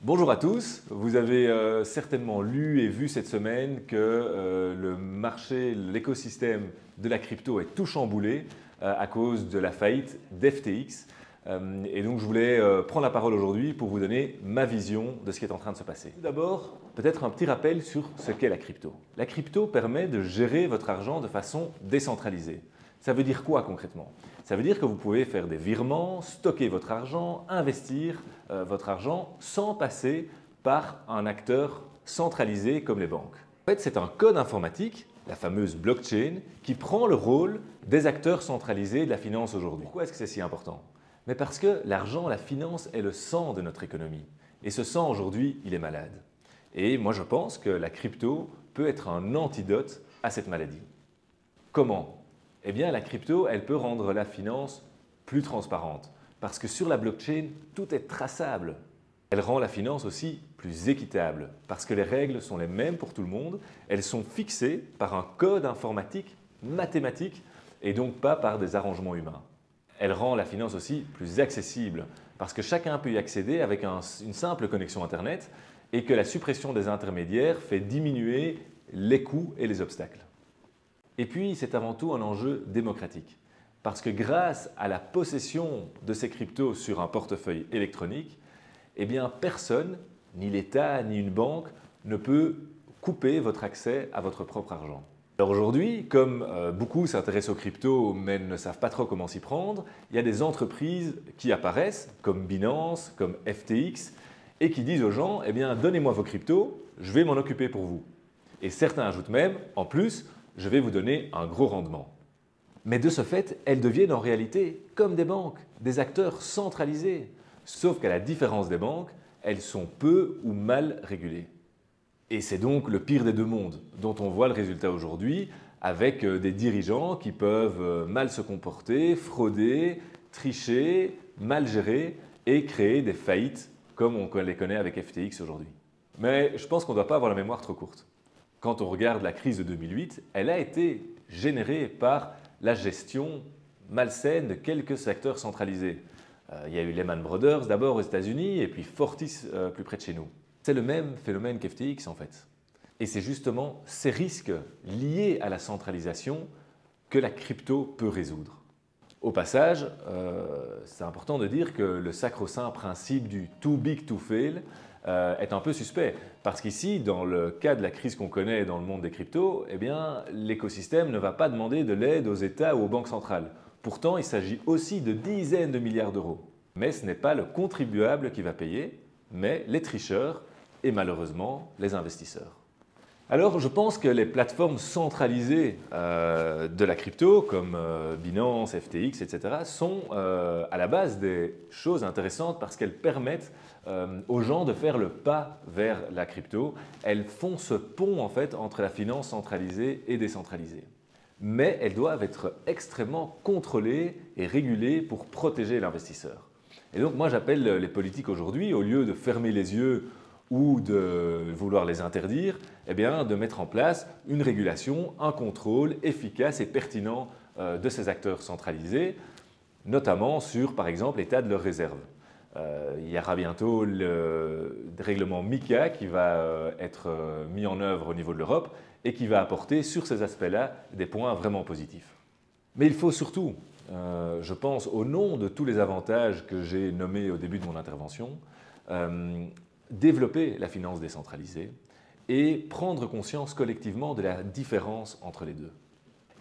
Bonjour à tous, vous avez certainement lu et vu cette semaine que le marché, l'écosystème de la crypto est tout chamboulé à cause de la faillite d'FTX. Et donc je voulais prendre la parole aujourd'hui pour vous donner ma vision de ce qui est en train de se passer. Tout d'abord, peut-être un petit rappel sur ce qu'est la crypto. La crypto permet de gérer votre argent de façon décentralisée. Ça veut dire quoi concrètement? Ça veut dire que vous pouvez faire des virements, stocker votre argent, investir votre argent sans passer par un acteur centralisé comme les banques. En fait, c'est un code informatique, la fameuse blockchain, qui prend le rôle des acteurs centralisés de la finance aujourd'hui. Pourquoi est-ce que c'est si important? Mais parce que l'argent, la finance est le sang de notre économie. Et ce sang aujourd'hui, il est malade. Et moi, je pense que la crypto peut être un antidote à cette maladie. Comment? Eh bien, la crypto, elle peut rendre la finance plus transparente parce que sur la blockchain, tout est traçable. Elle rend la finance aussi plus équitable parce que les règles sont les mêmes pour tout le monde. Elles sont fixées par un code informatique mathématique et donc pas par des arrangements humains. Elle rend la finance aussi plus accessible parce que chacun peut y accéder avec une simple connexion Internet et que la suppression des intermédiaires fait diminuer les coûts et les obstacles. Et puis, c'est avant tout un enjeu démocratique. Parce que grâce à la possession de ces cryptos sur un portefeuille électronique, eh bien, personne, ni l'État, ni une banque, ne peut couper votre accès à votre propre argent. Alors aujourd'hui, comme beaucoup s'intéressent aux cryptos mais ne savent pas trop comment s'y prendre, il y a des entreprises qui apparaissent, comme Binance, comme FTX, et qui disent aux gens, eh bien, donnez-moi vos cryptos, je vais m'en occuper pour vous. Et certains ajoutent même, en plus, je vais vous donner un gros rendement. Mais de ce fait, elles deviennent en réalité comme des banques, des acteurs centralisés. Sauf qu'à la différence des banques, elles sont peu ou mal régulées. Et c'est donc le pire des deux mondes, dont on voit le résultat aujourd'hui, avec des dirigeants qui peuvent mal se comporter, frauder, tricher, mal gérer et créer des faillites comme on les connaît avec FTX aujourd'hui. Mais je pense qu'on ne doit pas avoir la mémoire trop courte. Quand on regarde la crise de 2008, elle a été générée par la gestion malsaine de quelques acteurs centralisés. Il y a eu Lehman Brothers d'abord aux États-Unis et puis Fortis plus près de chez nous. C'est le même phénomène qu'FTX en fait. Et c'est justement ces risques liés à la centralisation que la crypto peut résoudre. Au passage, c'est important de dire que le sacro-saint principe du too big to fail est un peu suspect. Parce qu'ici, dans le cas de la crise qu'on connaît dans le monde des cryptos, eh bien, l'écosystème ne va pas demander de l'aide aux États ou aux banques centrales. Pourtant, il s'agit aussi de dizaines de milliards d'euros. Mais ce n'est pas le contribuable qui va payer, mais les tricheurs et malheureusement les investisseurs. Alors, je pense que les plateformes centralisées de la crypto, comme Binance, FTX, etc., sont à la base des choses intéressantes parce qu'elles permettent aux gens de faire le pas vers la crypto. Elles font ce pont en fait entre la finance centralisée et décentralisée. Mais elles doivent être extrêmement contrôlées et régulées pour protéger l'investisseur. Et donc, moi, j'appelle les politiques aujourd'hui, au lieu de fermer les yeux ou de vouloir les interdire, eh bien, de mettre en place une régulation, un contrôle efficace et pertinent de ces acteurs centralisés, notamment sur, par exemple, l'état de leurs réserves. Il y aura bientôt le règlement MiCA qui va être mis en œuvre au niveau de l'Europe et qui va apporter sur ces aspects-là des points vraiment positifs. Mais il faut surtout, je pense, au nom de tous les avantages que j'ai nommés au début de mon intervention, développer la finance décentralisée et prendre conscience collectivement de la différence entre les deux.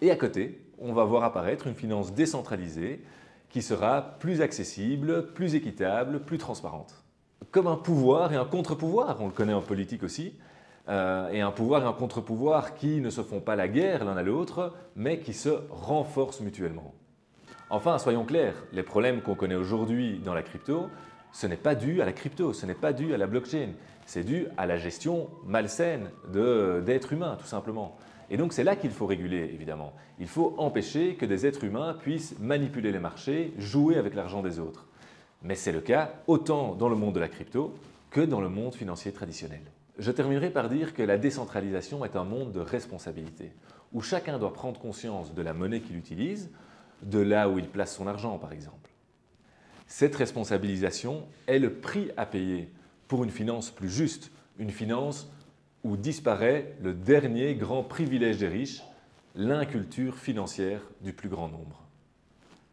Et à côté, on va voir apparaître une finance décentralisée qui sera plus accessible, plus équitable, plus transparente. Comme un pouvoir et un contre-pouvoir, on le connaît en politique aussi, et un pouvoir et un contre-pouvoir qui ne se font pas la guerre l'un à l'autre, mais qui se renforcent mutuellement. Enfin, soyons clairs, les problèmes qu'on connaît aujourd'hui dans la crypto, ce n'est pas dû à la crypto, ce n'est pas dû à la blockchain, c'est dû à la gestion malsaine d'êtres humains, tout simplement. Et donc c'est là qu'il faut réguler, évidemment. Il faut empêcher que des êtres humains puissent manipuler les marchés, jouer avec l'argent des autres. Mais c'est le cas autant dans le monde de la crypto que dans le monde financier traditionnel. Je terminerai par dire que la décentralisation est un monde de responsabilité, où chacun doit prendre conscience de la monnaie qu'il utilise, de là où il place son argent, par exemple. Cette responsabilisation est le prix à payer pour une finance plus juste, une finance où disparaît le dernier grand privilège des riches, l'inculture financière du plus grand nombre.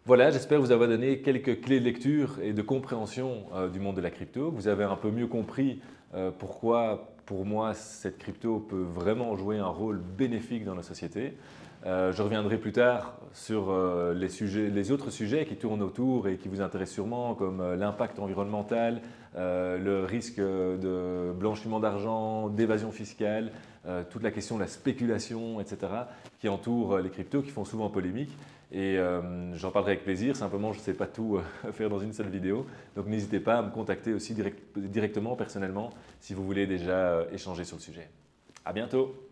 Voilà, j'espère vous avoir donné quelques clés de lecture et de compréhension du monde de la crypto. Vous avez un peu mieux compris pourquoi, pour moi, cette crypto peut vraiment jouer un rôle bénéfique dans la société. Je reviendrai plus tard sur les autres sujets qui tournent autour et qui vous intéressent sûrement, comme l'impact environnemental, le risque de blanchiment d'argent, d'évasion fiscale, toute la question de la spéculation, etc., qui entourent les cryptos, qui font souvent polémique. Et j'en parlerai avec plaisir, simplement je ne sais pas tout faire dans une seule vidéo. Donc n'hésitez pas à me contacter aussi directement, personnellement, si vous voulez déjà échanger sur le sujet. À bientôt!